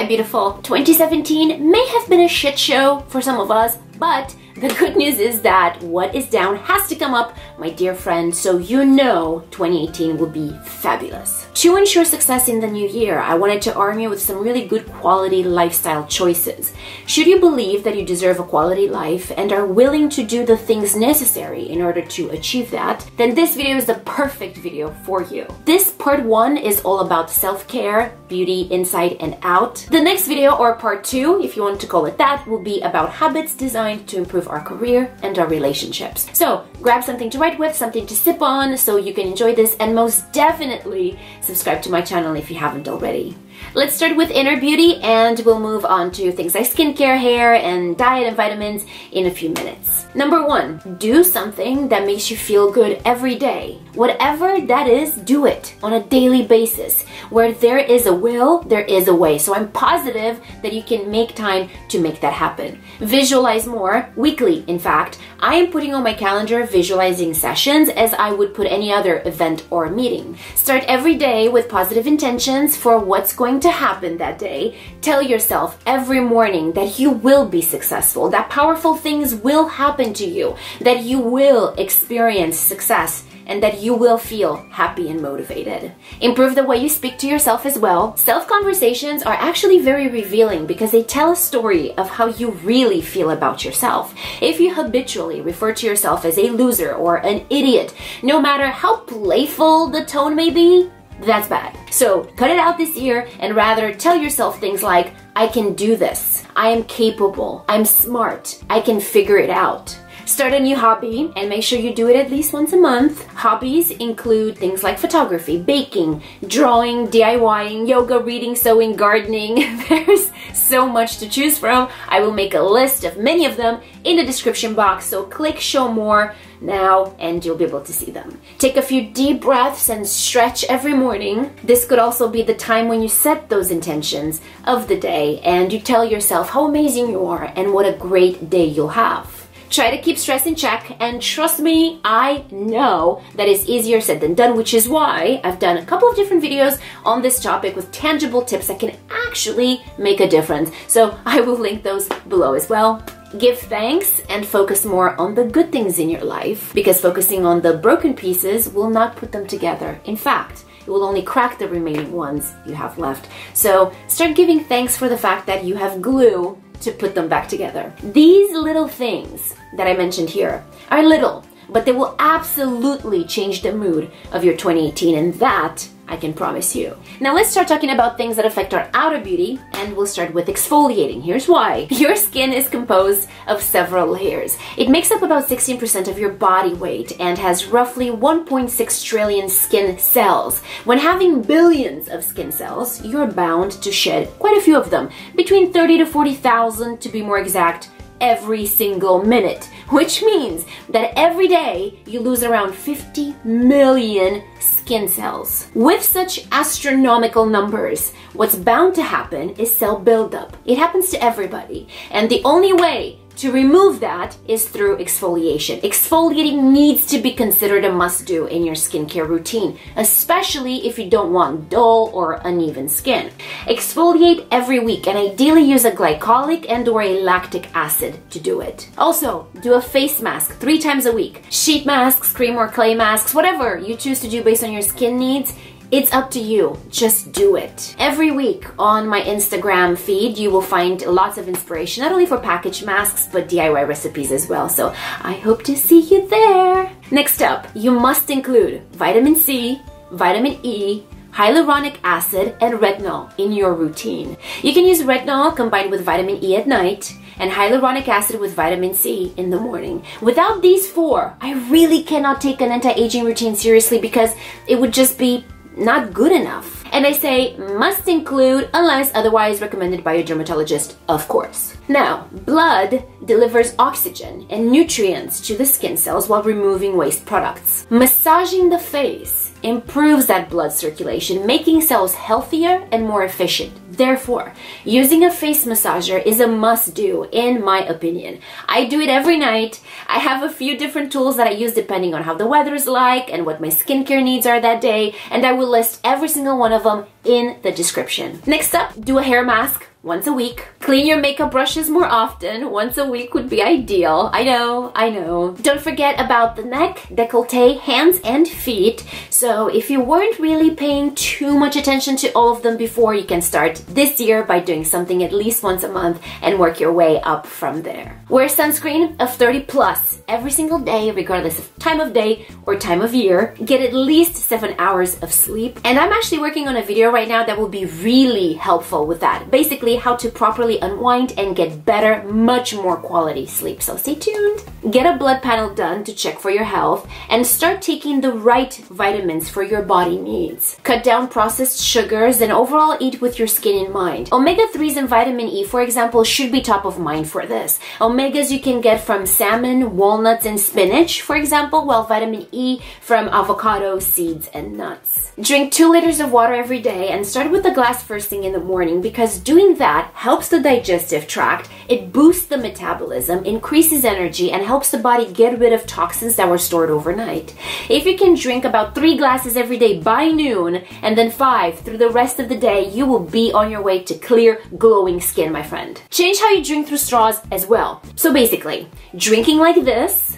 Hi beautiful. 2017 may have been a shit show for some of us, but the good news is that what is down has to come up, my dear friend, so you know 2018 will be fabulous. To ensure success in the new year, I wanted to arm you with some really good quality lifestyle choices. Should you believe that you deserve a quality life and are willing to do the things necessary in order to achieve that, then this video is the perfect video for you. This part 1 is all about self-care, beauty inside and out. The next video, or part 2, if you want to call it that, will be about habits designed to improve our career and our relationships. So grab something to write with, something to sip on so you can enjoy this, and most definitely subscribe to my channel if you haven't already. Let's start with inner beauty and we'll move on to things like skincare, hair, and diet and vitamins in a few minutes. Number 1, do something that makes you feel good every day. Whatever that is, do it on a daily basis. Where there is a will, there is a way. So I'm positive that you can make time to make that happen. Visualize more, weekly in fact. I am putting on my calendar visualizing sessions as I would put any other event or meeting. Start every day with positive intentions for what's going to happen that day. Tell yourself every morning that you will be successful, that powerful things will happen to you, that you will experience success, and that you will feel happy and motivated. Improve the way you speak to yourself as well. Self-conversations are actually very revealing because they tell a story of how you really feel about yourself. If you habitually refer to yourself as a loser or an idiot, no matter how playful the tone may be, that's bad. So cut it out this year and rather tell yourself things like, I can do this, I am capable, I'm smart, I can figure it out. Start a new hobby and make sure you do it at least once a month. Hobbies include things like photography, baking, drawing, DIYing, yoga, reading, sewing, gardening. There's so much to choose from. I will make a list of many of them in the description box, so click show more now and you'll be able to see them. Take a few deep breaths and stretch every morning. This could also be the time when you set those intentions of the day and you tell yourself how amazing you are and what a great day you'll have. Try to keep stress in check, and trust me, I know that is easier said than done, which is why I've done a couple of different videos on this topic with tangible tips that can actually make a difference. So I will link those below as well. Give thanks and focus more on the good things in your life, because focusing on the broken pieces will not put them together. In fact, it will only crack the remaining ones you have left. So start giving thanks for the fact that you have glue to put them back together. These little things that I mentioned here are little, but they will absolutely change the mood of your 2018, and that I can promise you. Now let's start talking about things that affect our outer beauty, and we'll start with exfoliating. Here's why. Your skin is composed of several layers. It makes up about 16% of your body weight and has roughly 1.6 trillion skin cells. When having billions of skin cells, you're bound to shed quite a few of them, between 30 to 40,000 to be more exact, every single minute, which means that every day you lose around 50 million skin cells. With such astronomical numbers, what's bound to happen is cell buildup. It happens to everybody, and the only way to remove that is through exfoliation. Exfoliating needs to be considered a must-do in your skincare routine, especially if you don't want dull or uneven skin. Exfoliate every week and ideally use a glycolic and or a lactic acid to do it. Also, do a face mask 3 times a week. Sheet masks, cream or clay masks, whatever you choose to do based on your skin needs, it's up to you. Just do it. Every week on my Instagram feed, you will find lots of inspiration, not only for packaged masks, but DIY recipes as well. So I hope to see you there. Next up, you must include vitamin C, vitamin E, hyaluronic acid, and retinol in your routine. You can use retinol combined with vitamin E at night and hyaluronic acid with vitamin C in the morning. Without these 4, I really cannot take an anti-aging routine seriously because it would just be not good enough. And I say must include unless otherwise recommended by your dermatologist, of course. Now, blood delivers oxygen and nutrients to the skin cells while removing waste products. Massaging the face improves that blood circulation, making cells healthier and more efficient. Therefore, using a face massager is a must-do in my opinion. I do it every night. I have a few different tools that I use depending on how the weather is like and what my skincare needs are that day, and I will list every single one of them in the description. Next up, do a hair mask once a week. Clean your makeup brushes more often. Once a week would be ideal. I know. Don't forget about the neck, décolleté, hands, and feet. So if you weren't really paying too much attention to all of them before, you can start this year by doing something at least once a month and work your way up from there. Wear sunscreen of 30 plus every single day, regardless of time of day or time of year. Get at least 7 hours of sleep. And I'm actually working on a video right now that will be really helpful with that. Basically, how to properly unwind and get better, much more quality sleep. So stay tuned. Get a blood panel done to check for your health and start taking the right vitamins for your body needs. Cut down processed sugars and overall eat with your skin in mind. Omega-3s and vitamin E, for example, should be top of mind for this. Omegas you can get from salmon, walnuts, and spinach, for example, while vitamin E from avocado, seeds, and nuts. Drink 2 liters of water every day and start with a glass first thing in the morning, because doing that helps the digestive tract, it boosts the metabolism, increases energy, and helps the body get rid of toxins that were stored overnight. If you can drink about 3 glasses every day by noon and then 5 through the rest of the day, you will be on your way to clear, glowing skin, my friend. Change how you drink through straws as well. So basically, drinking like this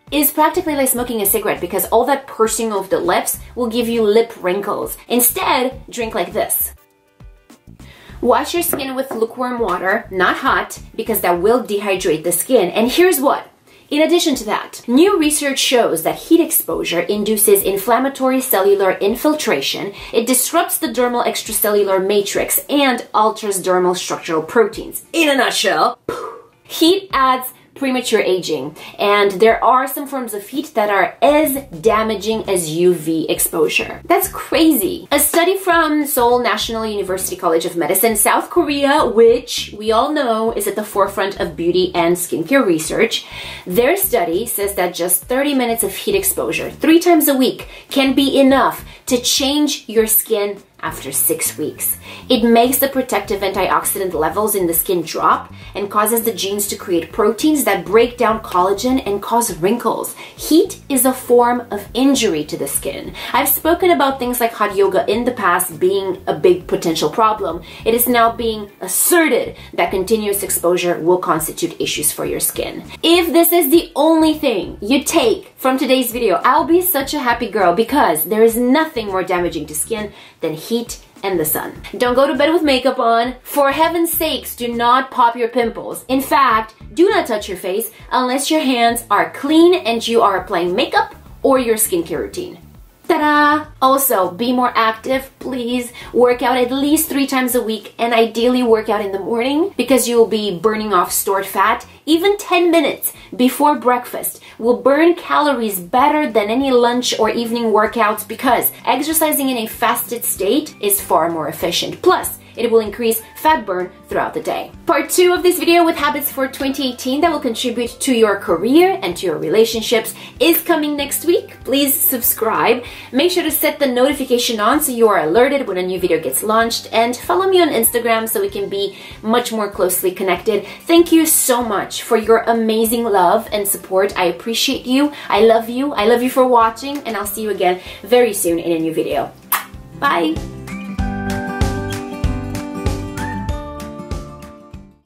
is practically like smoking a cigarette, because all that pursing of the lips will give you lip wrinkles. Instead, drink like this. Wash your skin with lukewarm water, not hot, because that will dehydrate the skin. And here's what. In addition to that, new research shows that heat exposure induces inflammatory cellular infiltration, it disrupts the dermal extracellular matrix, and alters dermal structural proteins. In a nutshell, heat adds premature aging, and there are some forms of heat that are as damaging as UV exposure. That's crazy. A study from Seoul National University College of Medicine, South Korea, which we all know is at the forefront of beauty and skincare research, their study says that just 30 minutes of heat exposure 3 times a week can be enough to change your skin after 6 weeks. It makes the protective antioxidant levels in the skin drop and causes the genes to create proteins that break down collagen and cause wrinkles. Heat is a form of injury to the skin. I've spoken about things like hot yoga in the past being a big potential problem. It is now being asserted that continuous exposure will constitute issues for your skin. If this is the only thing you take from today's video, I'll be such a happy girl, because there is nothing more damaging to skin than heat and the sun. Don't go to bed with makeup on. For heaven's sakes, do not pop your pimples. In fact, do not touch your face unless your hands are clean and you are applying makeup or your skincare routine. Ta-da! Also, be more active, please. Work out at least 3 times a week, and ideally work out in the morning, because you will be burning off stored fat. Even 10 minutes before breakfast will burn calories better than any lunch or evening workouts, because exercising in a fasted state is far more efficient. Plus, it will increase fat burn throughout the day. Part 2 of this video with habits for 2018 that will contribute to your career and to your relationships is coming next week. Please subscribe. Make sure to set the notification on so you are alerted when a new video gets launched, and follow me on Instagram so we can be much more closely connected. Thank you so much for your amazing love and support. I appreciate you. I love you. I love you for watching, and I'll see you again very soon in a new video. Bye!